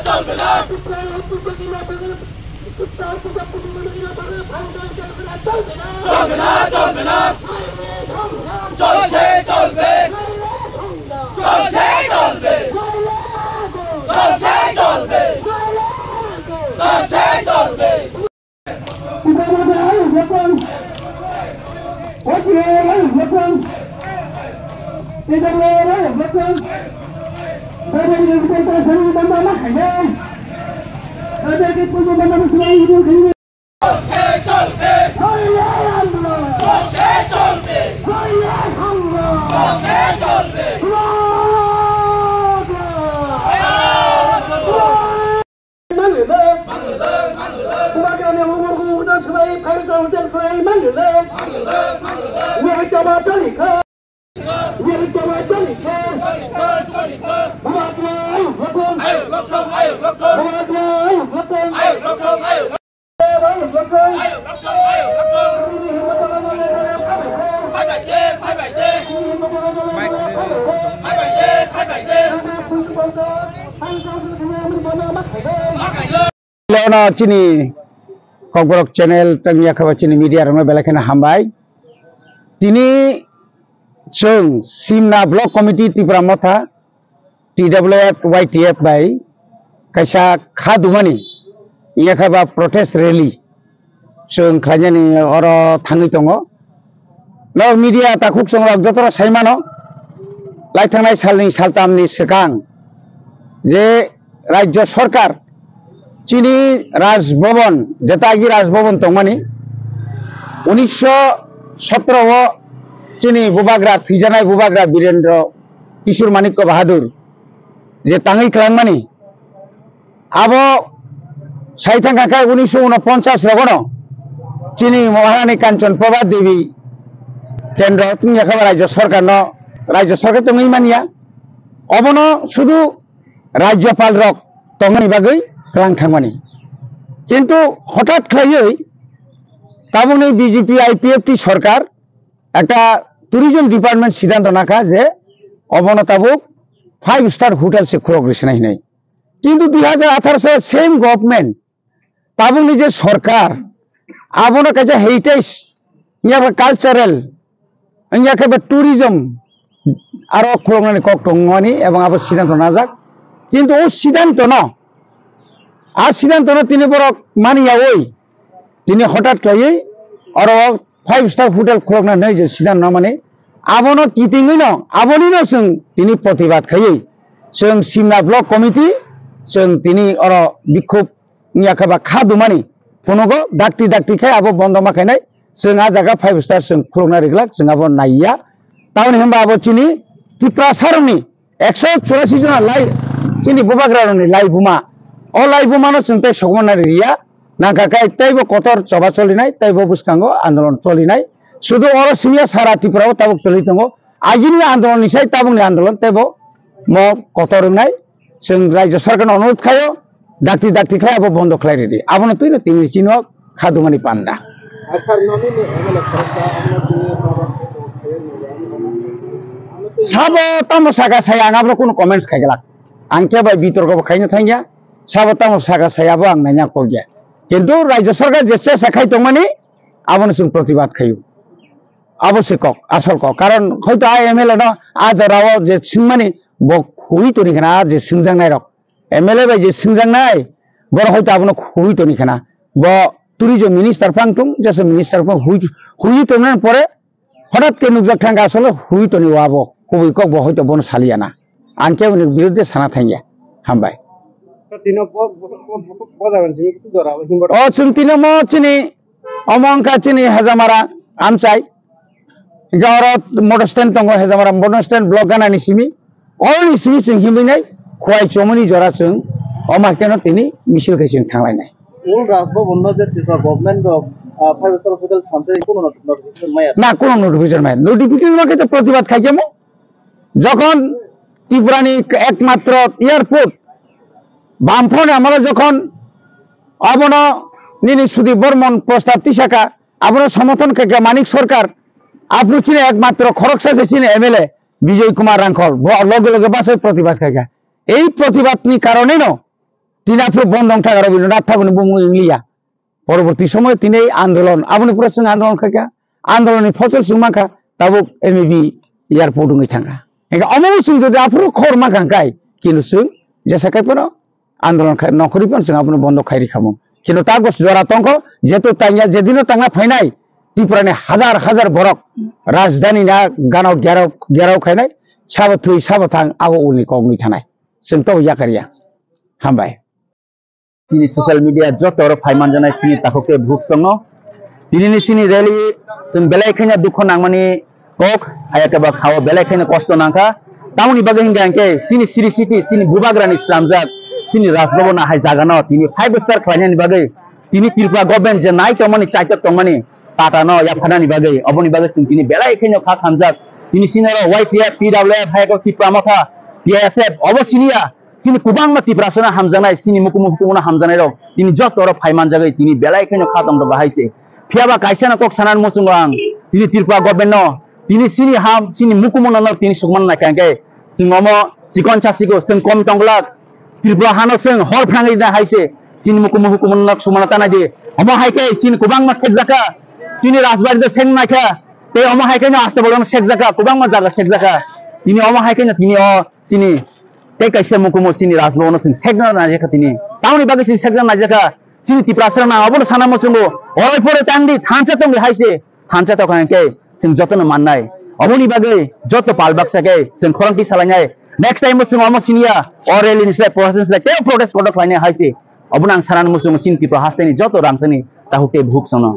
চলবে না চলবে না চলবে না চলছে চলবে চলছে চলবে চলছে চলবে চলছে চলবে Chini Kogorok channel tangya khabar chini media ramai belakana hambai tini chung Simna block committee Tripura Motha TWF YTF by kaisa khadumani iya khaba protest rally chung khlajani oro thangi tongo no media takuk songrok jotora saimano laithangnai salni saltamni sekang je rajya sarkar Chini Rajbhavan, Jatagi Rajbhavan Tongmani 1917 Chini Bubagra, Fijanai Bubagra Birendra Kishore Manikya Bahadur Je Tangi Klangmani Abo Saitang Kakai 1949 Lagono Chini Maharani Kanchan Prabhat Devi Kendra Tungya Khabar Rajya Sarkar no Rajya Sarkar Tongi Mania Obono Sudu Rajyapal Rok Tongani Bagai Kelang Thangmani কিন্তু হঠাৎ খাইই তাবুনি BJP IPFT সরকার একটা tourism department সিদ্ধান্ত নাকা যে অবনতাবুক 5 star hotel সে খুলগ্রেছে নাই কিন্তু 2018 সালে same government তাবুনি যে সরকার আবনো কাছে হেরিটেজ ইয়া কালচারাল ইয়া কে ট্যুরিজম আর খুলগনানি কক টংমানি এবং আবার সিদ্ধান্ত নাজাক কিন্তু ও সিদ্ধান্ত না আর সিদ্ধান্ত তিনি বড় মানিয়া ওই তিনি হঠাৎ খাইয়ে আর 5 স্টার হোটেল খুলনা নাই যে সিদ্ধান্ত মানে আবনো কিতিংই ন আবনি ন जों তিনি প্রতিবাদ খাইয়ে जों সিমনা ব্লক কমিটি जों তিনি আর বিক্ষোভ নিয়াখাবা খাদুমানি ফনগো ডাক্তি খাই আবো বন্ধ মাখাইনাই जों আ জায়গা 5 স্টার जों খুলনা রেগলাক जों আবো নাইয়া তাওনি হম্বা আবো চিনি ত্রিপুরা সারনি 184 জন লাই চিনি বুবাগ্রারনি লাই বুমা Olai bumano chuntai sogmana riya nangkakai taibo kotor coba cholinai taibo buskango andolon cholinai sudu oro simia sara Tripura tabuk cholitongo agini andolon nisai tabungni andolon taibo mo kotorunai जों rajya sarkar onurod khayo dakti khai abo bondo khlai redi abono tuino timi chino khadumani panda sabo tamo saga saya angabro kono comments khaigelak angke bai bitorgo khaino thangya Sabatang Saka Sayabo ang nanya kogya. কিন্তু রাজ্য সরকার যে চেষ্টা খাইতো মানে আবনো जों প্রতিবাদ খাইও আবশ্যক আসল ক কারণ হয়তো এমএলএ ন আজ রাও যে সিংমানি বক হুইতো নিখানা যে সিংজাংনাই রক এমএলএ বাই যে সিংজাংনাই বড় হয়তো আবনো হুইতো নিখানা ব টুরিজম মিনিস্টার ফাংতুং যেসে মিনিস্টার ফাং হুইতো না পরে হঠাৎ কে নুকজাক থাঙ্গা আসলে হুইতো নি ওয়াবো কবি কক ব হয়তো বন সালিয়ানা আনকে উনি বিরুদ্ধে সানা থাঙ্গিয়া হামবাই Oh, cintino mo cini omong ka cini hazamara amsai gaurot motor stand tongo hazamara motor stand blog gana nisimi all nisimi sing himinai khwai chomoni jora sing omakeno tini misil kaising thanglai nai ul rasbo bonna je Tripura government of 5 star hotel samsai kono notification mai na kono notification mai notification ma kete protibad khaijemo যখন ত্রিপুরানি একমাত্র airport বামফ্রন্ট আমরা যখন আবনো নিনি সুদী বর্মন প্রস্তাব তিসাকা আবনো সমর্থন থেকে মানিক সরকার আপনি চিনে একমাত্র খড়গসা চিনে এমএলএ বিজয় কুমার রাঙ্খল লগে লগে বাসে প্রতিবাদ খাইগা এই প্রতিবাদনি কারণে ন তিনি আপনার বন্ধন থাকা রবীন্দ্রনাথ ঠাকুর বুমু ইংলিয়া পরবর্তী সময় তিনি আন্দোলন আপনি পুরো সঙ্গে আন্দোলন খাকা আন্দোলনের ফসল সুমাখা তাবো এমবি এয়ারপোর্ট উঙ্গি থাকা একা অমন সুং যদি আপনার খর মাখাঙ্কাই কিন্তু সুং যেসাকাই পর আন্দোলন নকরি পর সুং আপনি বন্ধ খাইরি খামো কিন্তু তা গছ জরা তঙ্ক যেহেতু তাইয়া যেদিনও তাঙ্গা ফাইনাই ত্রিপুরানি হাজার হাজার বরক রাজধানী না গানাव গেরাव খাইনাই সাবা থুই সাবা থাং আগো উনি কগনি থানাय जों तो याकारिया हामबाय सिनी सोशल मीडिया जतर फाइमान जानाय सिनी ताखोके भुक संग दिनैनि सिनी रैली जों बेलायखायनो दुख नांमानि कक आयाकेबा खाव बेलायखायनो कष्ट नांखा टाउननि बागै हिंगांके सिनी सिरि सिटी सिनी बुबाग्रानि सामजाक सिनी राजभवन हाय जागानो तिनि 5 स्टार खालायनायनि बागै तिनि त्रिपुरा गभर्नमेन्ट जे नाय तमनि चाइता तमनि टाटानो या फानानि बागै अबनि बागै जों तिनि बेलायखायनो खा खामजाक तिनि सिनारो वाइटिएफ पीडब्ल्यूएफ हायको त्रिपुरा मथा PSF अबसिनिया सिनी कुबां मातिफ्रासना हामजानाय सिनी मुकुमुकुमुना हामजानाय रक तिनि जतर फाइमान जागै तिनि बेलायखायनो खातम द बाहायसे फियाबा कायसाना कक सानान मुसुंगां तिनि त्रिपुरा गभर्नमेन्ट न तिनि सिनी हाम सिनी मुकुमुना न तिनि सुगमान नायखांगे सिंगमो चिकन चासिगो जों कम तंगला त्रिपुरा हानो जों हर फ्रांगै ना हायसे सिनी मुकुमुकुमुना सुमाना तानादि अमो हायके सिनी कुबां मा सेकजाका सिनी राजबारि द सें नायखा ते अमो हायकेनो आस्ते बलम सेकजाका कुबां मा जागा सेकजाका तिनि अमो हायकेनो तिनि सिनी ते कैसे मुकुमो सिनी राजभवन सिं सेगना नाजेका तिनी टाउननि बागै सिं सेगना नाजेका सिनी तिप्रासरा ना अबन साना मसुंगो अराय परे तांदि थांचा तंगि हायसे थांचा त खानके सिं जतन माननाय अबनि बागै जत पालबाक्साके सिं खरंथि सालायनाय नेक्स्ट टाइम सिं अमो सिनिया अरेलिनि से प्रोसेस से ते प्रोटेस्ट कदक लायनाय हायसे अबन आं साना मसुंगो सिन तिप्रा हासनि जत रांसनि ताहुके भुक सनो